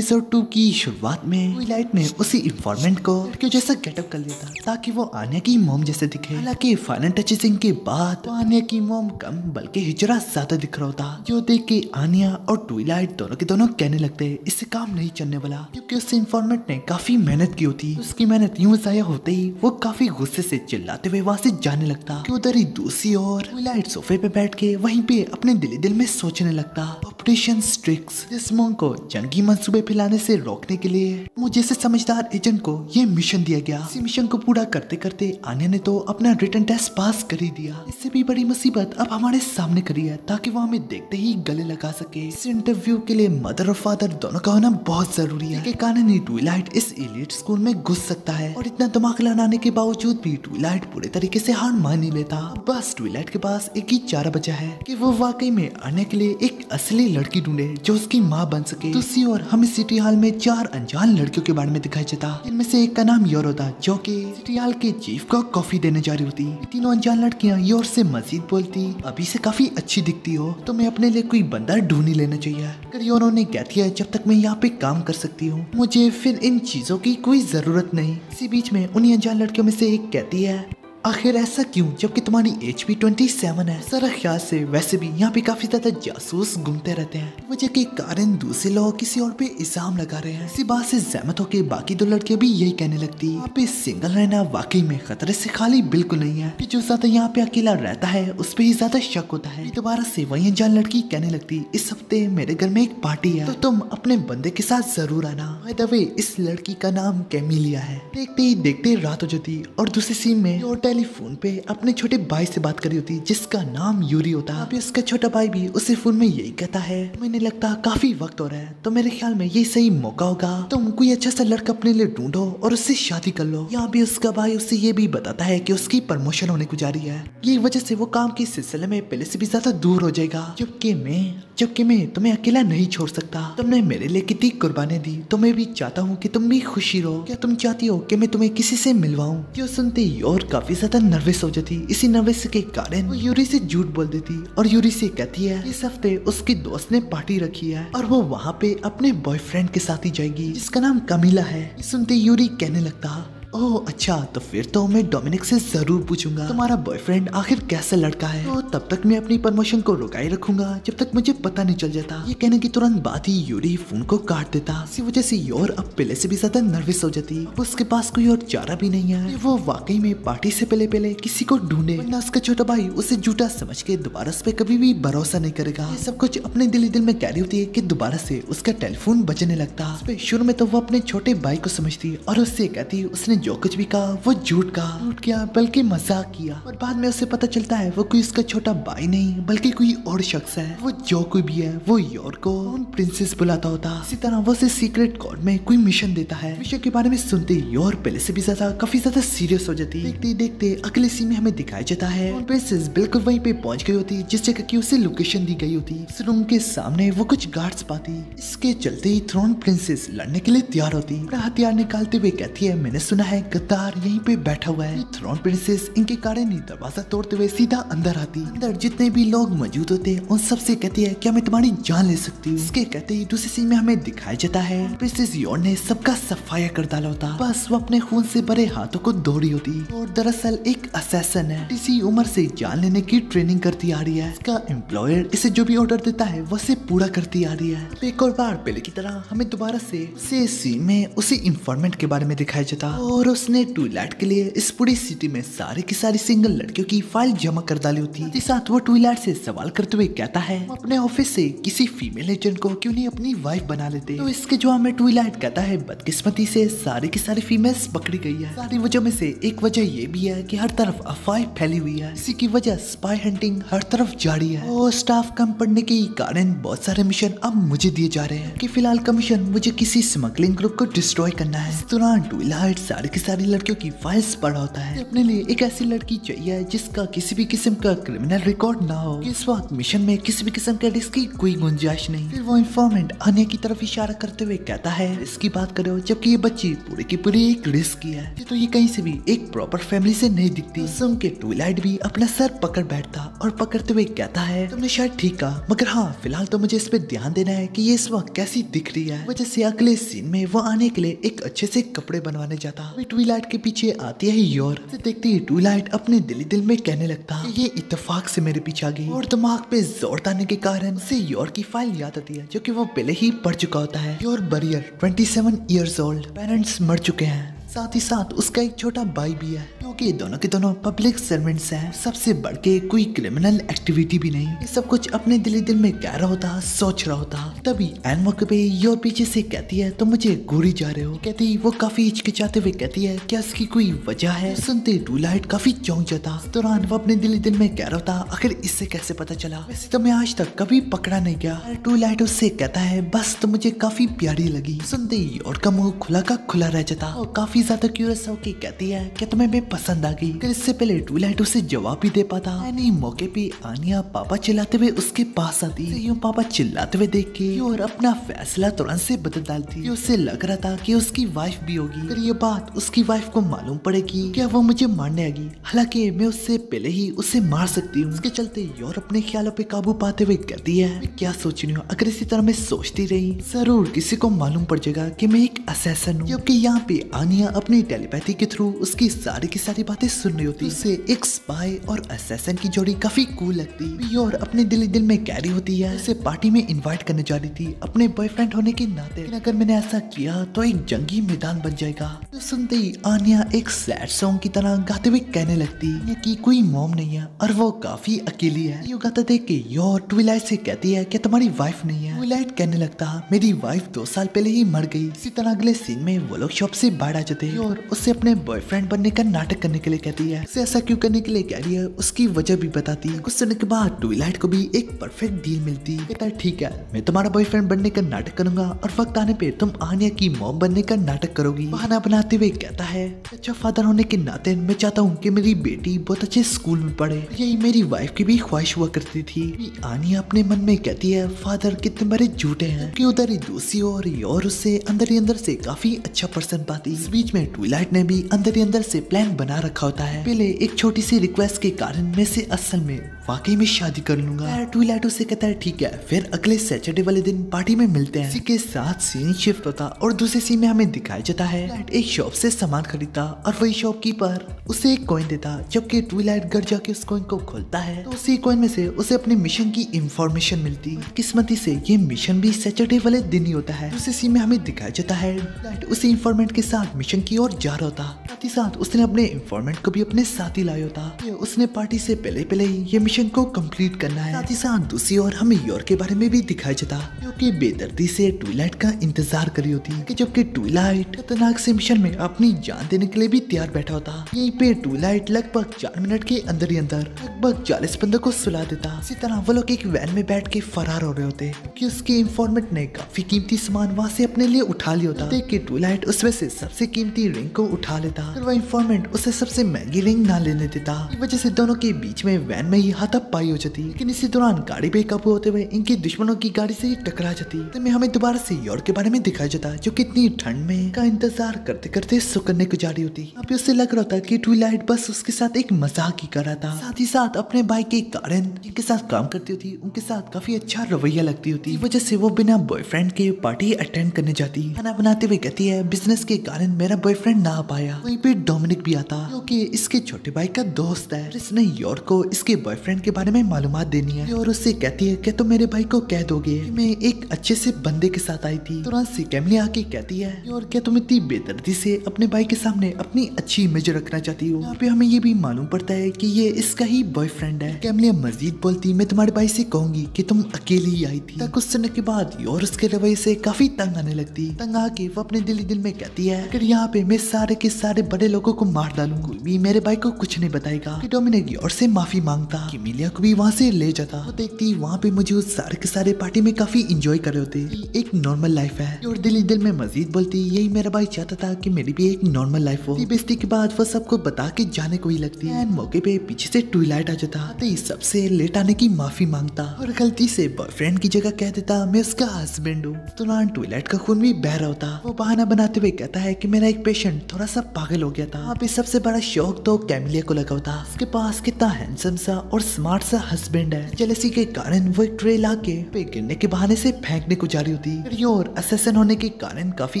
Episode 2 की शुरुआत में ट्विलाइट ने उसी इन्फॉर्मेंट को लड़कियों जैसा गेटअप कर लिया था ताकि वो आन्या की मॉम जैसे दिखे। हालांकि फाइनल टचेसिंग के बाद तो आन्या की मॉम कम बल्कि हिजरा ज्यादा दिख रहा होता, जो देख के आन्या और ट्विलाइट दोनों के दोनों कहने लगते इससे काम नहीं चलने वाला, क्योंकि उस इन्फॉर्मेंट ने काफी मेहनत की होती। उसकी मेहनत यूं जाया होते ही वो काफी गुस्से से चिल्लाते हुए वहाँ से जाने लगता कि उधर ही दूसरी ओर ट्विलाइट सोफे पे बैठ के वहीं पे अपने दिल में सोचने लगता, ऑपरेशन स्ट्रिक्स जिस मॉन्क को जंगी मंसूबे फैलाने से रोकने के लिए मुझे से समझदार एजेंट को ये मिशन दिया गया। इसी मिशन को पूरा करते करते आन्या ने तो अपना रिटन टेस्ट पास कर ही दिया। इससे भी बड़ी मुसीबत अब हमारे सामने खड़ी है ताकि वो हमें देखते ही गले लगा सके। इस इंटरव्यू के लिए मदर और फादर दोनों का होना बहुत जरूरी है, कारण ही ट्विलाइट इस एलीट स्कूल में घुस सकता है। और इतना दिमाग लगाने के बावजूद भी ट्विलाइट पूरे तरीके से हार मान नहीं लेता। बस ट्विलाइट के पास एक ही चारा बचा है कि वो वाकई में आन्या के लिए एक असली लड़की ढूंढे जो उसकी माँ बन सके। दूसरी ओर हमें सिटी हॉल में 4 अनजान लड़कियों के बारे में दिखाई जाता, इनमें से एक का नाम योर होता जो कि सिटी हॉल के चीफ को कॉफी देने जा रही होती। तीनों अनजान लड़कियां योर से मजीद बोलती, अभी से काफी अच्छी दिखती हो, तुम्हें अपने लिए कोई बंदा ढूंढ ही लेना चाहिए। अगर योर ने कह दिया जब तक मैं यहाँ पे काम कर सकती हूँ मुझे फिर इन चीजों की कोई जरूरत नहीं। इसी बीच में उन्हीं अनजान लड़कियों में से एक कहती है, आखिर ऐसा क्यों जबकि तुम्हारी एज भी 27 है। सारा ख्याल से वैसे भी यहाँ पे काफी ज्यादा जासूस घूमते रहते हैं, वजह के कारण दूसरे लोग किसी और पे इल्जाम लगा रहे हैं। इसी बात से सहमत होकर बाकी 2 लड़कियां भी यही कहने लगती, यहाँ पे सिंगल रहना वाकई में खतरे से खाली बिल्कुल नहीं है, जो ज्यादा यहाँ पे अकेला रहता है उस पे ही ज्यादा शक होता है। दोबारा से वही अनजान लड़की कहने लगती, इस हफ्ते मेरे घर में एक पार्टी है तो तुम अपने बंदे के साथ जरूर आना। बाय द वे इस लड़की का नाम कैमिलिया है। देखते ही देखते रात हो जाती और दूसरी सीन में टेलीफोन पे अपने छोटे भाई से बात करी होती जिसका नाम यूरी होता। अभी उसका छोटा भाई भी उसी फोन में यही कहता है, मैंने लगता काफी वक्त हो रहा है तो मेरे ख्याल में ये सही मौका होगा, तुम कोई अच्छा सा लड़का अपने लिए ढूंढो और उससे शादी कर लो। यहाँ भी उसका भाई उससे ये भी बताता है कि उसकी प्रमोशन होने को जा रही है, ये वजह से वो काम के सिलसिले में पहले से भी ज्यादा दूर हो जाएगा। जबकि मैं तुम्हें अकेला नहीं छोड़ सकता, तुमने मेरे लिए कितनी कुर्बानियां दी तो मैं भी चाहता हूँ कि तुम भी खुशी रहो। क्या तुम चाहती हो कि मैं तुम्हें किसी से मिलवाऊं? जो सुनते ही और काफी ज्यादा नर्वस हो जाती। इसी नर्वस के कारण वो यूरी से झूठ बोल देती और यूरी से कहती है इस हफ्ते उसकी दोस्त ने पार्टी रखी है और वो वहाँ पे अपने बॉयफ्रेंड के साथ ही जाएगी जिसका नाम कमीला है। सुनते यूरी कहने लगता, ओह अच्छा, तो फिर तो मैं डोमिनिक से जरूर पूछूंगा तुम्हारा बॉयफ्रेंड आखिर कैसा लड़का है, तो तब तक मैं अपनी प्रमोशन को रुकाए रखूंगा जब तक मुझे पता नहीं चल जाता। ये कहने की तुरंत बाद ही यूरी फोन को काट देता। इसी वजह से योर अब पहले से भी ज्यादा नर्वस हो जाती। उसके पास कोई और चारा भी नहीं है, वो वाकई में पार्टी से पहले किसी को ढूंढे, वरना उसका छोटा भाई उसे झूठा समझ के दोबारा उस पर कभी भी भरोसा नहीं करेगा। ये सब कुछ अपने दिल में कह रही होती है कि दोबारा से उसका टेलीफोन बजने लगता। शुरू में तो वो अपने छोटे भाई को समझती और उससे कहती उसने जो कुछ भी कहा वो झूठ किया बल्कि मजाक किया, और बाद में उसे पता चलता है वो कोई उसका छोटा भाई नहीं बल्कि कोई और शख्स है। वो जो कोई भी है वो योर को प्रिंसेस बुलाता होता। इसी तरह वो उसे सीक्रेट कोड में कोई मिशन देता है। मिशन के बारे में सुनते योर पहले से भी काफी ज्यादा सीरियस हो जाती। देखते देखते अगले सीन में हमें दिखाया जाता है प्रिंसेस बिल्कुल वहीं पे पहुंच गई होती जिस जगह की उसे लोकेशन दी गई होती। इस रूम के सामने वो कुछ गार्ड्स पाती। इसके चलते ही थ्रोन प्रिंसेस लड़ने के लिए तैयार होती। अपना हथियार निकालते हुए कहती है, मैंने सुना है गद्दार यहीं पे बैठा हुआ है। थ्रोन प्रिंसेस इनके कारण ही दरवाजा तोड़ते हुए सीधा अंदर आती। अंदर जितने भी लोग मौजूद होते उन सबसे कहती है, क्या मैं तुम्हारी जान ले सकती हूँ? इसके कहते ही दूसरी सीन में हमें दिखाया जाता है प्रिंसेस योर ने सबका सफाया कर डाला होता। बस वो अपने खून से भरे हाथों को धो रही होती और दरअसल एक असैसन है, इसी उम्र से जान लेने की ट्रेनिंग करती आ रही है। इसका एम्प्लॉयर इसे जो भी ऑर्डर देता है वो से पूरा करती आ रही है। एक और बार पहले की तरह हमें दोबारा से सीन में उसी इंफॉर्मेंट के बारे में दिखाया जाता और उसने ट्विलाइट के लिए इस पूरी सिटी में सारी की सारी सिंगल लड़कियों की फाइल जमा कर डाली होती है। साथ वो ट्विलाइट से सवाल करते हुए कहता है, वो अपने ऑफिस से किसी फीमेल एजेंट को क्यों नहीं अपनी वाइफ बना लेते। तो इसके जवाब में ट्विलाइट कहता है, बदकिस्मती से सारी की सारी फीमेल्स पकड़ी गई है। सारी वजह में से एक वजह ये भी है कि हर तरफ अफवाह फैली हुई है, इसी की वजह स्पाई हंटिंग हर तरफ जारी है और स्टाफ कम पड़ने के कारण बहुत सारे मिशन अब मुझे दिए जा रहे हैं कि फिलहाल का मिशन मुझे किसी स्मगलिंग ग्रुप को डिस्ट्रॉय करना है। इस दौरान ट्विलाइट सारी की सारी लड़कियों की फाइल्स पढ़ा होता है। अपने लिए एक ऐसी लड़की चाहिए जिसका किसी भी किस्म का क्रिमिनल रिकॉर्ड ना हो। इस वक्त मिशन में किसी भी किस्म के रिस्क की कोई गुंजाइश नहीं। फिर वो इन्फॉर्मेंट आनिया की तरफ इशारा करते हुए कहता है इसकी बात करो, जबकि ये बच्ची पूरी की पूरी एक रिस्क की है। तो ये कहीं से भी एक प्रॉपर फैमिली से नहीं दिखती। सुन के ट्विलाइट भी अपना सर पकड़ बैठता और पकड़ते हुए कहता है तुमने शायद ठीक कहा, मगर हाँ फिलहाल तो मुझे इस पे ध्यान देना है कि ये इस वक्त कैसी दिख रही है। वजह से अगले सीन में वो आने के लिए एक अच्छे से कपड़े बनवाने जाता। ट्विलाइट के पीछे आती है योर। देखते ही ट्विलाइट अपने दिल में कहने लगता ये इत्तेफाक से मेरे पीछे आ गई, और दिमाग पे जोर डालने के कारण उसे योर की फाइल याद आती है जो कि वो पहले ही पढ़ चुका होता है। Your barrier 27 years old, parents मर चुके हैं, साथ ही साथ उसका एक छोटा भाई भी है, क्योंकि दोनों के दोनों पब्लिक सर्वेंट्स हैं। सबसे बढ़ के कोई क्रिमिनल एक्टिविटी भी नहीं। ये सब कुछ अपने दिल में कह रहा होता, सोच रहा होता। तभी एन मौके पे योर पीछे से कहती है तो मुझे घूरी जा रहे हो। कहती वो काफी हिचकिचाते हुए कहती है क्या इसकी कोई वजह है। सुनते ट्विलाइट काफी चौंक जाता। इस दौरान वो अपने दिल में कह रहा होता आखिर इससे कैसे पता चला, वैसे तो मैं आज तक कभी पकड़ा नहीं गया। ट्विलाइट उससे कहता है बस तो मुझे काफी प्यारी लगी। सुनते योर का मुंह खुला का खुला रह जाता और काफी ज्यादा क्यूरियस होके कहती है कि तुम्हें मैं पसंद आ गई। फिर इससे पहले ट्विलाइट उसे जवाब भी दे पाता। यानी मौके पे आनिया पापा चिल्लाते हुए उसके पास आती। यूं पापा चिल्लाते हुए देख के और अपना फैसला तुरंत से बदल डालती। उसे लग रहा था कि उसकी वाइफ भी होगी। फिर ये बात उसकी वाइफ को मालूम पड़ेगी क्या वो मुझे मारने आएगी, हालांकि मैं उससे पहले ही उसे मार सकती हूँ। इसके चलते योर अपने ख्यालों पे काबू पाते हुए कहती है मैं क्या सोच रही हूँ, अगर इसी तरह मैं सोचती रही जरूर किसी को मालूम पड़ जाएगा कि मैं एक असैसन हूँ। क्योंकि यहाँ पे आनिया अपनी टेलीपैथी के थ्रू उसकी सारी की सारी बातें सुन रही होती। उसे एक स्पाई और असैसन की जोड़ी काफी कूल लगती। और अपने दिल में कह रही होती है उसे पार्टी में इनवाइट करने जा रही थी अपने बॉयफ्रेंड होने के नाते, अगर मैंने ऐसा किया तो एक जंगी मैदान बन जाएगा। तो सुनते ही आनिया एक सैड सॉन्ग की तरह गाते हुए कहने लगती कि कोई मॉम नहीं है और वो काफी अकेली है। ये गाता देख के योर ट्विलाइट से कहती है कि तुम्हारी वाइफ नहीं है। ट्विलाइट कहने लगता मेरी वाइफ 2 साल पहले ही मर गई। इसी तरह अगले सीन में वो लोग शॉप से बाहर आ जाते हैं और उससे अपने बॉयफ्रेंड बनने का नाटक करने के लिए कहती है। उसे ऐसा क्यों करने के लिए कह रही है उसकी वजह भी बताती है। कुछ समय के बाद ट्विलाइट को भी एक परफेक्ट डील मिलती है। कहता है ठीक है मैं तुम्हारा बॉयफ्रेंड बनने का नाटक करूंगा और वक्त आने पे तुम आनिया की मॉम बनने का नाटक करोगी। बहाना बनाते हुए कहता है अच्छा फादर होने के नाते मैं चाहता हूँ कि मेरी बेटी बहुत अच्छे स्कूल में पढ़े। यही मेरी वाइफ की भी ख्वाहिश हुआ करती थी। आनिया अपने मन में कहती है फादर कितने बड़े झूठे हैं, कि उधर ही दूसरी ओर योर उससे अंदर ही अंदर से काफी अच्छा पर्सन पाती। इस बीच में ट्विलाइट ने भी अंदर ही अंदर से प्लान बना रखा होता है। पहले एक छोटी सी रिक्वेस्ट के कारण मैं से असल में वाकई में शादी कर लूंगा। ट्विलाइट उसे कहता है ठीक है फिर अगले सैटरडे वाले दिन पार्टी में मिलते हैं। इसी के साथ सीन शिफ्ट होता और दूसरे सीन में हमें दिखाया जाता है एक शॉप से सामान खरीदता और वही शॉपकीपर उसे एक कॉइन देता। जबकि ट्विलाइट घर जाके उस कॉइन को खोलता है तो उसी कॉइन में से उसे अपने मिशन की इंफॉर्मेशन मिलती। किस्मती से ये मिशन भी सैटरडे वाले दिन ही होता है। दूसरे सीन में हमें दिखाया जाता है ट्विलाइट उसी इंफॉर्मेंट के साथ मिशन की ओर जा रहा होता। साथ ही साथ उसने अपने इंफॉर्मेंट को भी अपने साथ ही लाया होता। उसने पार्टी से पहले ही ये मिशन को कंप्लीट करना है। साथ ही साथ दूसरी ओर हमें योर के बारे में भी दिखाया जाता क्योंकि बेदर्दी से ट्विलाइट का इंतजार करी होती है। जबकि ट्विलाइट खतरनाक से मिशन में अपनी जान देने के लिए भी तैयार बैठा होता। यहीं पे ट्विलाइट लगभग 4 मिनट के अंदर ही अंदर लगभग 40 बंदों को सुला देता। इसी तरह वो लोग एक वैन में बैठ के फरार हो रहे होते क्योंकि उसके इंफॉर्मेंट ने काफी कीमती सामान वहाँ से अपने लिए उठा लिया होता। देख के ट्विलाइट उसमें से सबसे कीमती रिंग को उठा लेता। वो इंफॉर्मेंट उसे सबसे महंगी रिंग ना लेने देता। इस वजह से दोनों के बीच में वैन में ही हाथापाई हो जाती। लेकिन इसी दौरान गाड़ी बेकाबू होते हुए इनके दुश्मनों की गाड़ी से ही टकरा जाती। तो हमें दोबारा से योर के बारे में दिखाया जाता जो कि इतनी ठंड में का इंतजार करते करते सुकड़ने को जा रही होती। अभी उससे लग रहा था कि ट्विलाइट बस उसके साथ एक मजाक ही कर रहा था। साथ ही साथ अपने भाई के कारण जिनके साथ काम करती होती उनके साथ काफी अच्छा रवैया लगती होती। वजह से वो बिना बॉयफ्रेंड के पार्टी अटेंड करने जाती। खाना बनाते हुए कहती है बिजनेस के कारण मेरा बॉयफ्रेंड ना आ पाया। वहीं पे डोमिनिक भी आता क्योंकि इसके छोटे भाई का दोस्त है। इसने योर को इसके बॉयफ्रेंड के बारे में मालूमात देनी है और उससे कहती है कि तुम मेरे भाई को कह दोगे कि मैं एक अच्छे से बंदे के साथ आई थी। तुरंत से कैमली आके कहती है और क्या तुम इतनी बेदर्दी से अपने भाई के सामने अपनी अच्छी इमेज रखना चाहती हो। यहाँ पे हमें ये भी मालूम पड़ता है कि ये इसका ही बॉयफ्रेंड है। कैमलिया मजीद बोलती मैं तुम्हारे भाई से कहूंगी कि तुम अकेली ही आई थी। कुछ समय के बाद योर उसके रवैये से काफी तंग आने लगती। तंग आके वो अपने दिल में कहती है अगर यहाँ पे मैं सारे के सारे बड़े लोगों को मार डालूंगा कोई भी मेरे भाई को कुछ नहीं बताएगा। डोमिनिक योर से माफी मांगता। कैमिलिया को भी वहाँ से ले जाता। वो देखती वहाँ पे मुझे उस सारे के सारे पार्टी में काफी एंजॉय कर रहे होते। एक नॉर्मल लाइफ है। और दिल ही दिल में मजीद बोलती, यही मेरा भाई चाहता था कि मेरी भी एक नॉर्मल लाइफ हो। बेइज्जती के बाद वो सबको बता के जाने को ही लगती है। मौके पे पीछे से ट्विलाइट आ जाता, तो सबसे लेट आने की माफी मांगता और गलती से बॉयफ्रेंड की जगह कह देता मैं उसका हस्बैंड हूँ। तुरंत ट्विलाइट का खून भी बह रहा होता। वो बहाना बनाते हुए कहता है कि मेरा एक पेशेंट थोड़ा सा पागल हो गया था। अब इस सबसे बड़ा शौक तो कैमिलिया को लगा होता। उसके पास कितना हैंडसम सा और स्मार्ट सा हस्बैंड है। जेलसी के कारण वो एक ट्रे ला के पे गिरने के बहाने से फेंकने को जा रही होती और असेसन होने के कारण काफी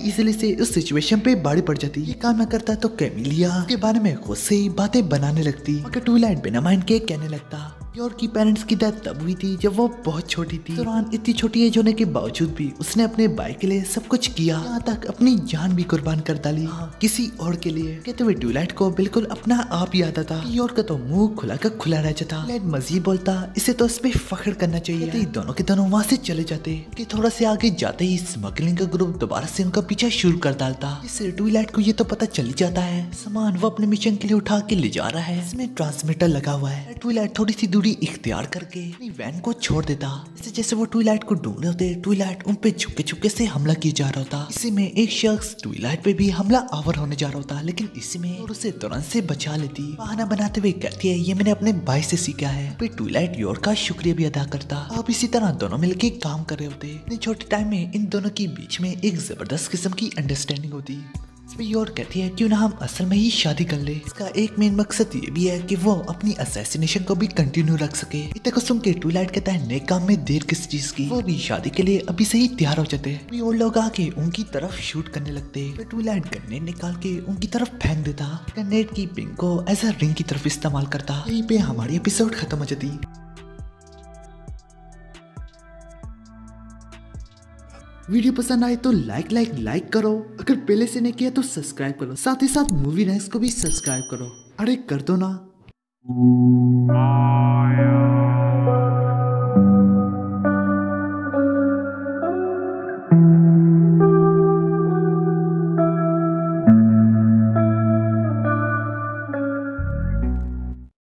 इजीली से उस सिचुएशन पे बाड़ी पड़ जाती। ये काम न करता तो कैमिलिया के बारे में खुद से ही बातें बनाने लगती, मगर ट्विलाइट बिना माइंड के कहने लगता। योर की पेरेंट्स की डेथ तब हुई थी जब वो बहुत छोटी थी। तुरंत इतनी छोटी एज होने के बावजूद भी उसने अपने भाई के लिए सब कुछ किया, यहाँ तक अपनी जान भी कुर्बान कर डाली। किसी और के लिए। कहते हुए ट्विलाइट को बिल्कुल अपना आप ही आता था। योर का तो मुंह खुला का खुला रह जाता। ट्विलाइट मजीद बोलता, इसे तो इस पे फख्र करना चाहिए। दोनों के दोनों वहाँ से चले जाते कि थोड़ा से आगे जाते ही स्मगलिंग का ग्रुप दोबारा से उनका पीछा शुरू कर डालता। इससे ट्विलाइट को ये तो पता चल जाता है सामान वो अपने मिशन के लिए उठा के ले जा रहा है, इसमें ट्रांसमीटर लगा हुआ है। ट्विलाइट थोड़ी सी दूरी इख्तियार करके अपनी वैन को छोड़ देता। जैसे वो ट्विलाइट को ढूंढ रहे होते, ट्विलाइट उन पे छुपके छुपके से हमला किया जा रहा होता। इसी में एक शख्स ट्विलाइट पे भी हमला आवर होने जा रहा होता, लेकिन इसी में और उसे तुरंत से बचा लेती। बहाना बनाते हुए कहती है ये मैंने अपने भाई से सीखा है। फिर ट्विलाइट योर का शुक्रिया भी अदा करता। अब इसी तरह दोनों मिलके काम कर रहे होते। इतने छोटे टाइम में इन दोनों के बीच में एक जबरदस्त किस्म की अंडरस्टैंडिंग होती। योर कहती है क्यों ना हम असल में ही शादी कर ले। इसका एक मेन मकसद ये भी है कि वो अपनी असैसिनेशन को भी कंटिन्यू रख सके। इतने को सुन के ट्विलाइट कहता है नए काम में देर किस चीज की, वो भी शादी के लिए अभी से ही तैयार हो जाते हैं। और लोग आके उनकी तरफ शूट करने लगते। फिर ट्विलाइट ग्रेनेड निकाल के उनकी तरफ फेंक देता। ग्रेनेड की पिंग को एज अ रिंग की तरफ इस्तेमाल करता। यहीं पे हमारी एपिसोड खत्म हो जाती। वीडियो पसंद आए तो लाइक करो। अगर पहले से नहीं किया तो सब्सक्राइब करो। साथ ही साथ मूवी नाइट्स को भी सब्सक्राइब करो। अरे कर दो ना।